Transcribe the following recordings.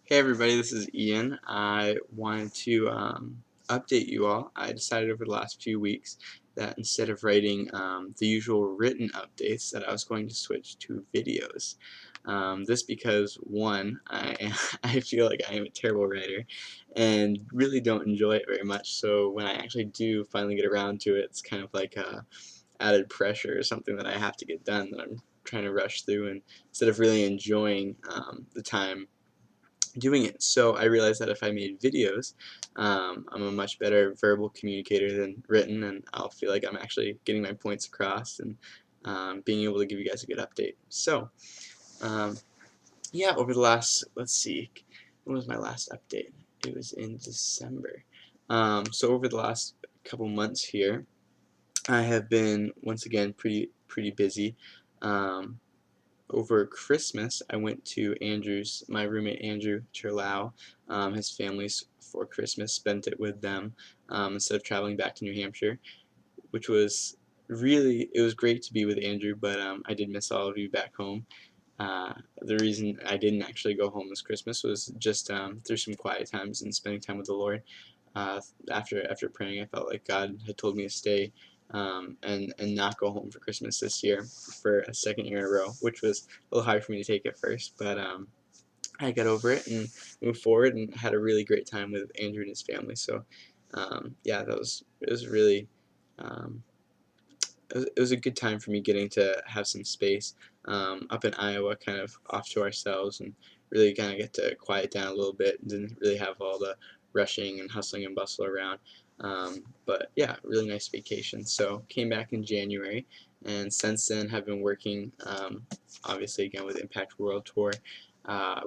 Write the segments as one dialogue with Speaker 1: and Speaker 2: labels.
Speaker 1: Hey everybody, this is Ian. I wanted to update you all. I decided over the last few weeks that instead of writing the usual written updates that I was going to switch to videos. This because one, I feel like I am a terrible writer and really don't enjoy it very much, so when I actually do finally get around to it, it's kind of like added pressure or something that I have to get done that I'm trying to rush through, and instead of really enjoying the time doing it. So I realized that if I made videos, I'm a much better verbal communicator than written, and I'll feel like I'm actually getting my points across and being able to give you guys a good update. So, um, yeah, over the last, let's see, when was my last update? It was in December. So over the last couple months here, I have been once again pretty busy. Um, Over Christmas, I went to my roommate Andrew Terlau, his family's for Christmas, spent it with them instead of traveling back to New Hampshire, which was it was great to be with Andrew, but I did miss all of you back home. The reason I didn't actually go home this Christmas was just through some quiet times and spending time with the Lord. After praying, I felt like God had told me to stay and not go home for Christmas this year for a second year in a row, which was a little hard for me to take at first, but I got over it and moved forward and had a really great time with Andrew and his family. So yeah, it was really um, it was a good time for me getting to have some space up in Iowa, kind of off to ourselves, and really kind of get to quiet down a little bit. Didn't really have all the rushing and hustling and bustle around. But yeah, really nice vacation. So came back in January, and since then have been working, obviously again with Impact World Tour.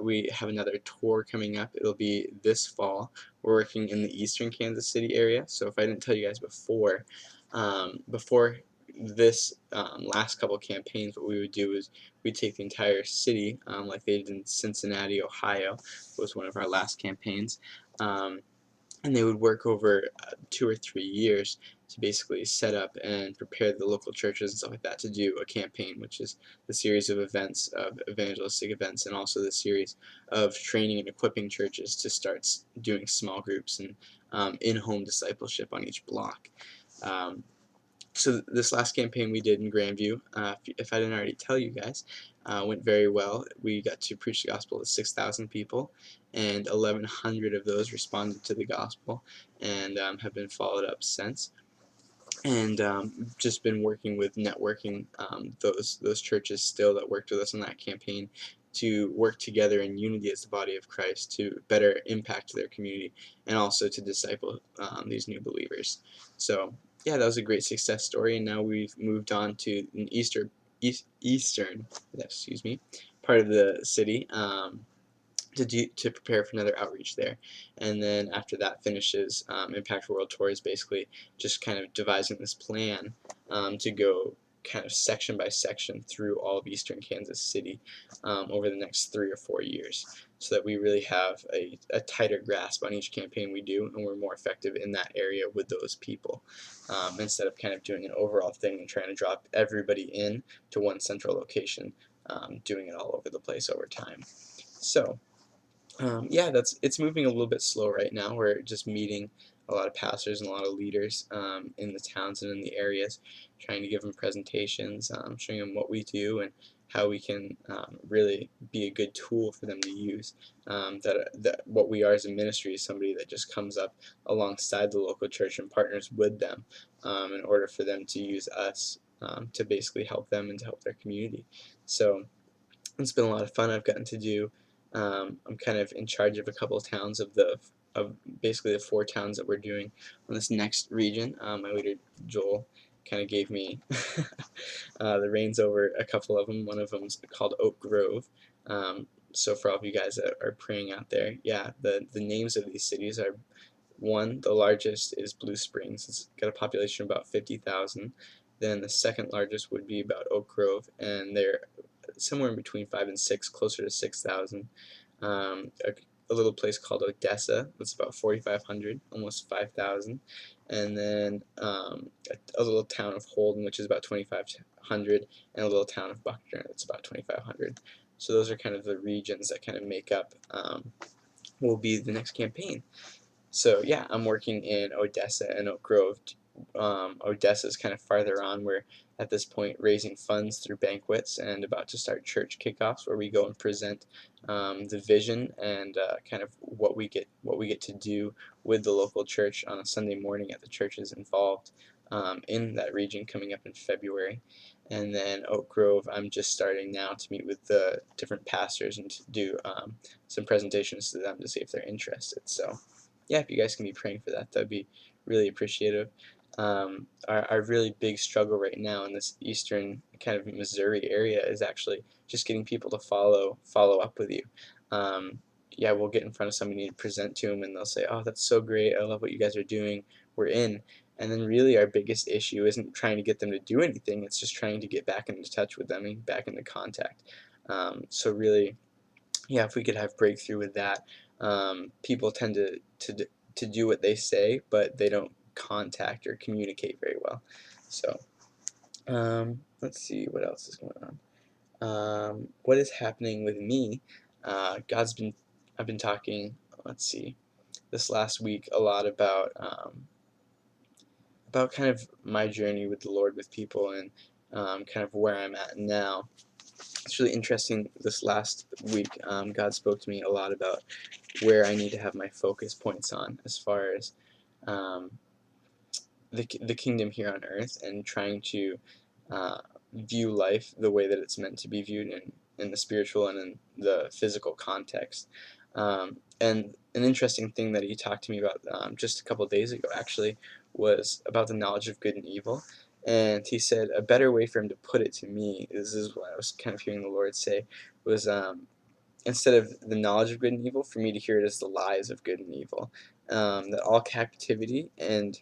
Speaker 1: We have another tour coming up. It'll be this fall. We're working in the eastern Kansas City area. So if I didn't tell you guys before this last couple campaigns, what we would do is we'd take the entire city, like they did in Cincinnati, Ohio, was one of our last campaigns, um, and they would work over 2 or 3 years to basically set up and prepare the local churches and stuff like that to do a campaign, which is the series of events, of evangelistic events, and also the series of training and equipping churches to start doing small groups and in-home discipleship on each block. Um, so this last campaign we did in Grandview, if I didn't already tell you guys, went very well. We got to preach the gospel to 6,000 people, and 1,100 of those responded to the gospel and have been followed up since. And just been working with networking those churches still that worked with us on that campaign to work together in unity as the body of Christ to better impact their community and also to disciple these new believers. So yeah, that was a great success story, and now we've moved on to an eastern, excuse me, part of the city. To prepare for another outreach there. And then after that finishes, Impact World Tour is basically just kind of devising this plan to go kind of section by section through all of eastern Kansas City over the next 3 or 4 years, so that we really have a tighter grasp on each campaign we do, and we're more effective in that area with those people, instead of kind of doing an overall thing and trying to drop everybody in to one central location, doing it all over the place over time. So yeah, it's moving a little bit slow right now. We're just meeting a lot of pastors and a lot of leaders in the towns and in the areas, trying to give them presentations, showing them what we do and how we can really be a good tool for them to use. That what we are as a ministry is somebody that just comes up alongside the local church and partners with them in order for them to use us to basically help them and to help their community. So it's been a lot of fun. I've gotten to do. I'm kind of in charge of a couple of towns of basically the 4 towns that we're doing on this next region. My leader Joel kind of gave me the reins over a couple of them. One of them is called Oak Grove. So for all of you guys that are praying out there, yeah, the names of these cities are, one, the largest is Blue Springs. It's got a population of about 50,000. Then the second largest would be about Oak Grove, and they're somewhere in between 5 and 6, closer to 6,000. A little place called Odessa, that's about 4,500, almost 5,000. And then a little town of Holden, which is about 2,500, and a little town of Buckner, that's about 2,500. So those are kind of the regions that kind of make up will be the next campaign. So yeah, I'm working in Odessa and Oak Grove. Odessa is kind of farther on. We're at this point raising funds through banquets and about to start church kickoffs, where we go and present the vision and kind of what we get to do with the local church on a Sunday morning at the churches involved in that region, coming up in February. And then Oak Grove, I'm just starting now to meet with the different pastors and to do some presentations to them to see if they're interested. So yeah, if you guys can be praying for that, that'd be really appreciative. Our really big struggle right now in this eastern kind of Missouri area is actually just getting people to follow up with you. Yeah, we'll get in front of somebody to present to them, and they'll say, "Oh, that's so great! I love what you guys are doing. We're in." And then really, our biggest issue isn't trying to get them to do anything; it's just trying to get back into touch with them and back into contact. So really, yeah, if we could have breakthrough with that, people tend to do what they say, but they don't contact or communicate very well. So let's see what else is going on. What is happening with me? I've been talking. Let's see, this last week a lot about kind of my journey with the Lord with people and kind of where I'm at now. It's really interesting. This last week, God spoke to me a lot about where I need to have my focus points on as far as um, the kingdom here on earth and trying to uh, view life the way that it's meant to be viewed in the spiritual and in the physical context. And an interesting thing that he talked to me about just a couple of days ago actually was about the knowledge of good and evil. And he said a better way for him to put it to me, this is what I was kind of hearing the Lord say, was instead of the knowledge of good and evil, for me to hear it as the lies of good and evil. That all captivity and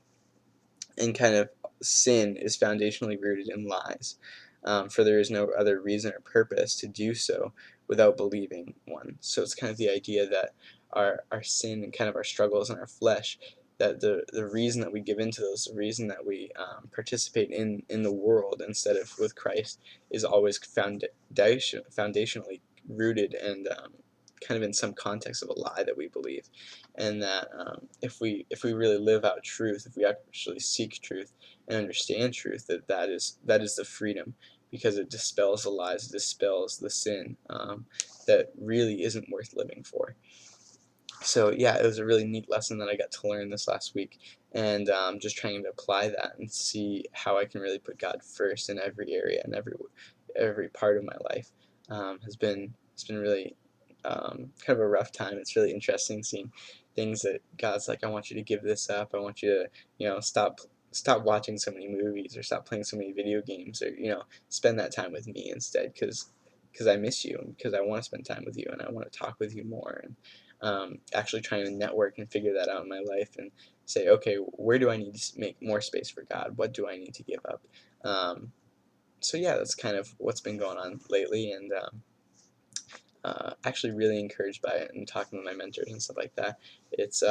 Speaker 1: kind of sin is foundationally rooted in lies. For there is no other reason or purpose to do so without believing one. So it's kind of the idea that our sin and kind of our struggles in our flesh, that the reason that we give into those, the reason that we participate in the world instead of with Christ, is always foundationally rooted and kind of in some context of a lie that we believe, and that if we really live out truth, if we actually seek truth and understand truth, that is the freedom, because it dispels the lies, it dispels the sin that really isn't worth living for. So yeah, it was a really neat lesson that I got to learn this last week, and just trying to apply that and see how I can really put God first in every area and every part of my life. Has been really kind of a rough time. It's really interesting seeing things that God's like, I want you to give this up. I want you to, stop watching so many movies or stop playing so many video games, or spend that time with me instead, because I miss you and because I want to spend time with you and I want to talk with you more, and actually trying to network and figure that out in my life and say, okay, where do I need to make more space for God? What do I need to give up? So yeah, that's kind of what's been going on lately, and actually really encouraged by it and talking with my mentors and stuff like that. It's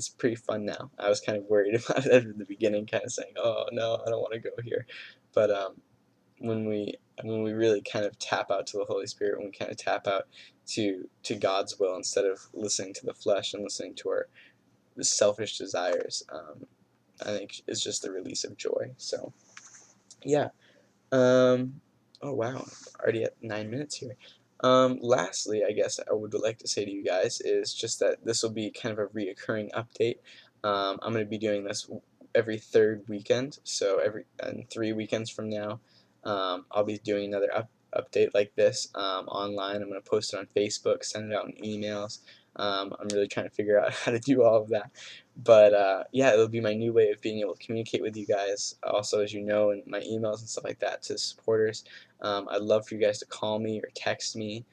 Speaker 1: pretty fun now. I was kind of worried about it at the beginning, kind of saying, oh no, I don't want to go here, but when we really kind of tap out to the Holy Spirit, when we kind of tap out to God's will instead of listening to the flesh and listening to our selfish desires, I think it's just the release of joy. So yeah. Oh wow, already at 9 minutes here. Lastly, I guess I would like to say to you guys is just that this will be kind of a reoccurring update. I'm going to be doing this every third weekend, so and 3 weekends from now, I'll be doing another update like this online. I'm going to post it on Facebook, send it out in emails. I'm really trying to figure out how to do all of that. But yeah, it'll be my new way of being able to communicate with you guys. Also, as you know, in my emails and stuff like that to supporters, I'd love for you guys to call me or text me,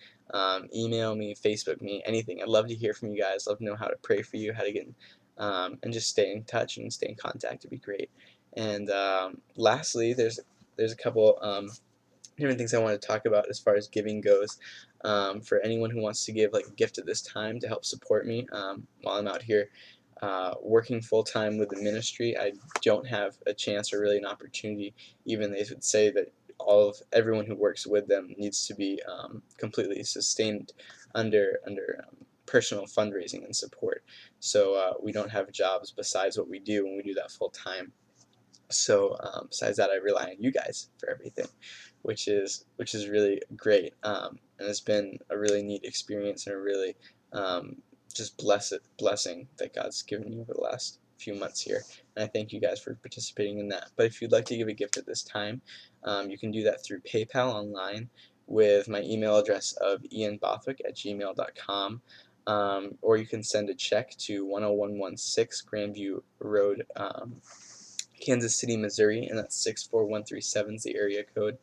Speaker 1: email me, Facebook me, anything. I'd love to hear from you guys. Love to know how to pray for you, how to get and just stay in touch and stay in contact would be great. And lastly, there's a couple different things I want to talk about as far as giving goes. For anyone who wants to give like a gift at this time to help support me while I'm out here working full time with the ministry, I don't have a chance or really an opportunity. Even they would say that everyone who works with them needs to be completely sustained under personal fundraising and support. So we don't have jobs besides what we do, and we do that full time. So besides that, I rely on you guys for everything, which is really great, and it's been a really neat experience and a really um, just blessing that God's given me over the last few months here. And I thank you guys for participating in that. But if you'd like to give a gift at this time, you can do that through PayPal online with my email address of ianbothwick@gmail.com. Or you can send a check to 10116 Grandview Road, Kansas City, Missouri, and that's 64137 is the area code.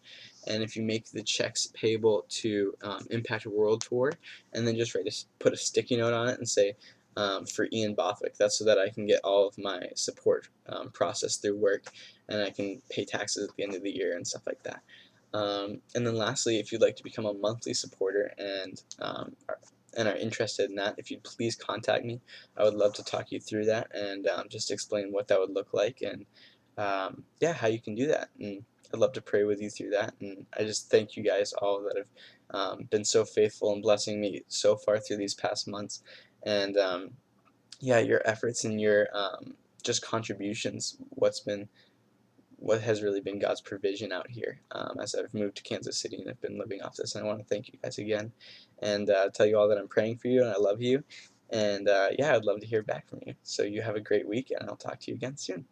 Speaker 1: And if you make the checks payable to Impact World Tour, and then just put a sticky note on it and say for Ian Bothwick, that's so that I can get all of my support processed through work, and I can pay taxes at the end of the year and stuff like that. And then lastly, if you'd like to become a monthly supporter and are interested in that, if you'd please contact me, I would love to talk you through that and just explain what that would look like and yeah, how you can do that. And I'd love to pray with you through that. And I just thank you guys all that have been so faithful and blessing me so far through these past months. And yeah, your efforts and your just contributions, what has really been God's provision out here as I've moved to Kansas City and I've been living off this. And I want to thank you guys again and tell you all that I'm praying for you and I love you. And yeah, I'd love to hear back from you. So you have a great week, and I'll talk to you again soon.